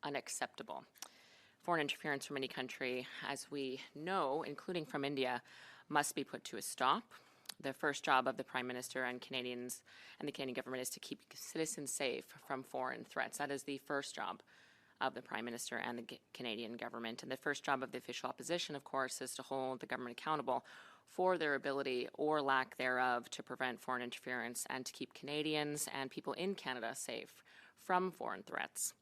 unacceptable. Foreign interference from any country, as we know, including from India, must be put to a stop. The first job of the Prime Minister and Canadians and the Canadian government is to keep citizens safe from foreign threats. That is the first job of the Prime Minister and the Canadian government. And the first job of the official opposition, of course, is to hold the government accountable for their ability or lack thereof to prevent foreign interference and to keep Canadians and people in Canada safe from foreign threats.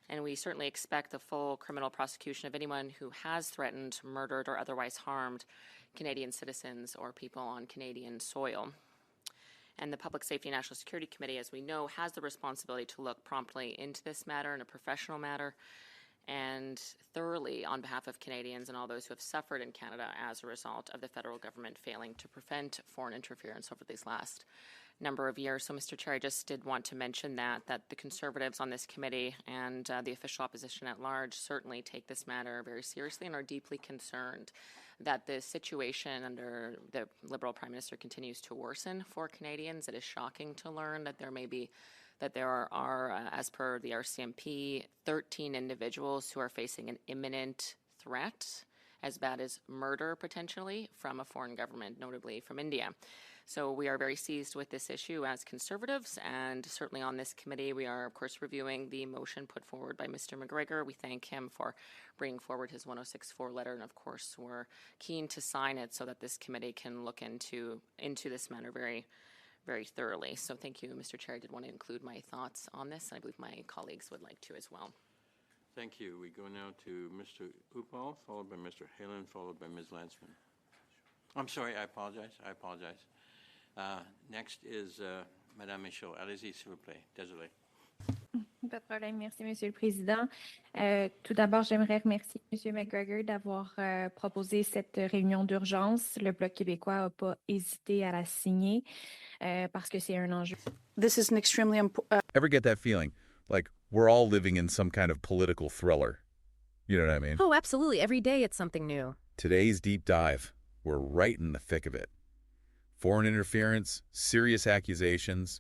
And we certainly expect the full criminal prosecution of anyone who has threatened, murdered, or otherwise harmed Canadian citizens or people on Canadian soil. And the Public Safety and National Security Committee, as we know, has the responsibility to look promptly into this matter in a professional manner and thoroughly on behalf of Canadians and all those who have suffered in Canada as a result of the federal government failing to prevent foreign interference over these last number of years. So, Mr. Chair, I just did want to mention that the Conservatives on this committee and the official opposition at large certainly take this matter very seriously and are deeply concerned that the situation under the Liberal Prime Minister continues to worsen for Canadians. It is shocking to learn that there are, as per the RCMP, 13 individuals who are facing an imminent threat, as bad as murder potentially, from a foreign government, notably from India. So we are very seized with this issue as Conservatives, and certainly on this committee we are, of course, reviewing the motion put forward by Mr. McGregor. We thank him for bringing forward his 1064 letter, and of course we're keen to sign it so that this committee can look into this matter very, very thoroughly. So thank you, Mr. Chair. I did want to include my thoughts on this, and I believe my colleagues would like to as well. Thank you. We go now to Mr. Upal, followed by Mr. Halen, followed by Ms. Landsman. I'm sorry, I apologize. Next is Madame Michaud. Allez-y, s'il vous plaît. Désolé. Pas de problème. Merci, Monsieur le Président. Tout d'abord, j'aimerais remercier Monsieur McGregor d'avoir proposé cette réunion d'urgence. Le Bloc québécois n'a pas hésité à la signer parce que c'est un enjeu. This is an extremely important. Ever get that feeling? Like we're all living in some kind of political thriller. You know what I mean? Oh, absolutely. Every day it's something new. Today's deep dive. We're right in the thick of it. Foreign interference, serious accusations,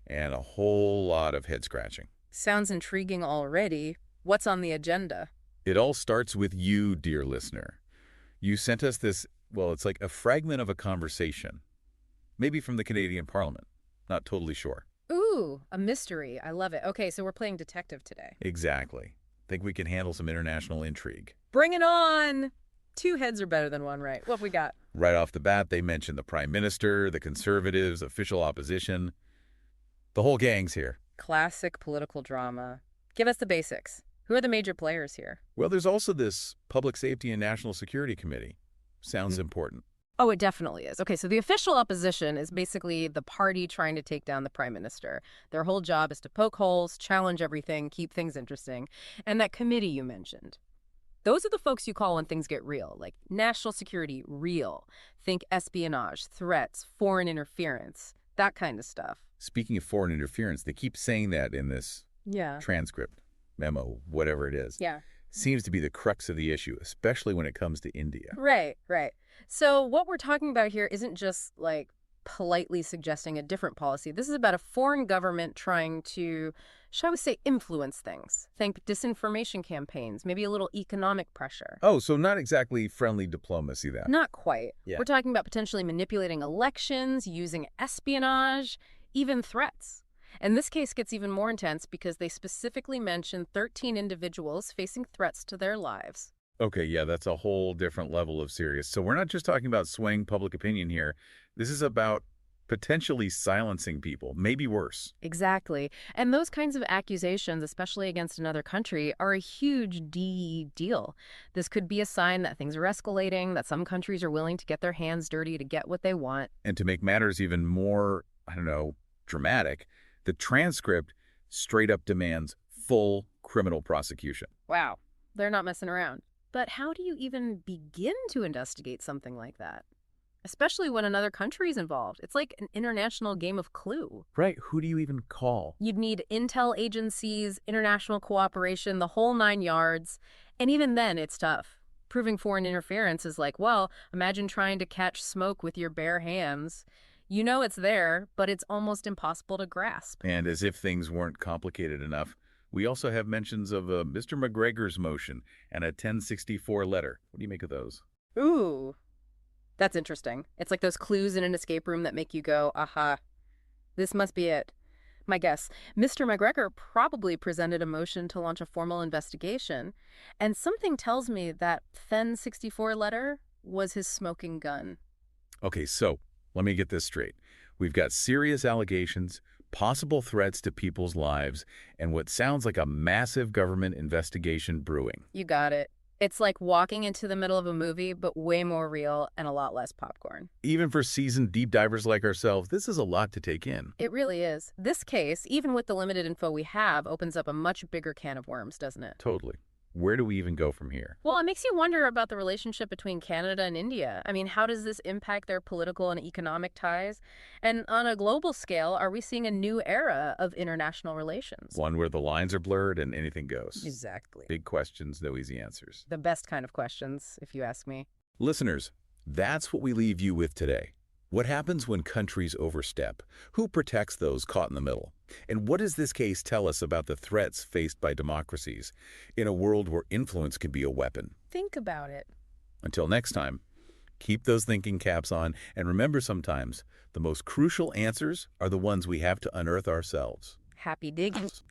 and a whole lot of head-scratching. Sounds intriguing already. What's on the agenda? It all starts with you, dear listener. You sent us this, well, it's like a fragment of a conversation. Maybe from the Canadian Parliament. Not totally sure. Ooh, a mystery. I love it. Okay, so we're playing detective today. Exactly. Think we can handle some international intrigue. Bring it on! 2 heads are better than 1, right? What have we got? Right off the bat, they mention the Prime Minister, the Conservatives, official opposition. The whole gang's here. Classic political drama. Give us the basics. Who are the major players here? Well, there's also this Public Safety and National Security Committee. Sounds important. Oh, it definitely is. Okay, so the official opposition is basically the party trying to take down the Prime Minister. Their whole job is to poke holes, challenge everything, keep things interesting. And that committee you mentioned. Those are the folks you call when things get real, like national security, real. Think espionage, threats, foreign interference, that kind of stuff. Speaking of foreign interference, they keep saying that in this transcript, memo, whatever it is. Yeah. Seems to be the crux of the issue, especially when it comes to India. Right. So what we're talking about here isn't just like politely suggesting a different policy. This is about a foreign government trying to, shall we say, influence things. Think disinformation campaigns, maybe a little economic pressure. Oh, so not exactly friendly diplomacy then. Not quite. Yeah. We're talking about potentially manipulating elections, using espionage, even threats. And this case gets even more intense because they specifically mention 13 individuals facing threats to their lives. Okay, yeah, that's a whole different level of serious. So we're not just talking about swaying public opinion here. This is about potentially silencing people, maybe worse. Exactly. And those kinds of accusations, especially against another country, are a huge deal. This could be a sign that things are escalating, that some countries are willing to get their hands dirty to get what they want. And to make matters even more, dramatic, the transcript straight up demands full criminal prosecution. Wow. They're not messing around. But how do you even begin to investigate something like that? Especially when another country is involved. It's like an international game of Clue. Right. Who do you even call? You'd need intel agencies, international cooperation, the whole 9 yards. And even then, it's tough. Proving foreign interference is like, well, imagine trying to catch smoke with your bare hands. You know it's there, but it's almost impossible to grasp. And as if things weren't complicated enough, We also have mentions of Mr. McGregor's motion and a 1064 letter. What do you make of those? Ooh, that's interesting. It's like those clues in an escape room that make you go, aha, this must be it. My guess, Mr. McGregor probably presented a motion to launch a formal investigation, and something tells me that 1064 letter was his smoking gun. Okay, so let me get this straight. We've got serious allegations, possible threats to people's lives, and what sounds like a massive government investigation brewing. You got it. It's like walking into the middle of a movie, but way more real and a lot less popcorn. Even for seasoned deep divers like ourselves, this is a lot to take in. It really is. This case, even with the limited info we have, opens up a much bigger can of worms, doesn't it? Totally. Where do we even go from here? Well, it makes you wonder about the relationship between Canada and India. I mean, how does this impact their political and economic ties? And on a global scale, are we seeing a new era of international relations? One where the lines are blurred and anything goes. Exactly. Big questions, no easy answers. The best kind of questions, if you ask me. Listeners, that's what we leave you with today. What happens when countries overstep? Who protects those caught in the middle? And what does this case tell us about the threats faced by democracies in a world where influence can be a weapon? Think about it. Until next time, keep those thinking caps on, and remember sometimes the most crucial answers are the ones we have to unearth ourselves. Happy digging.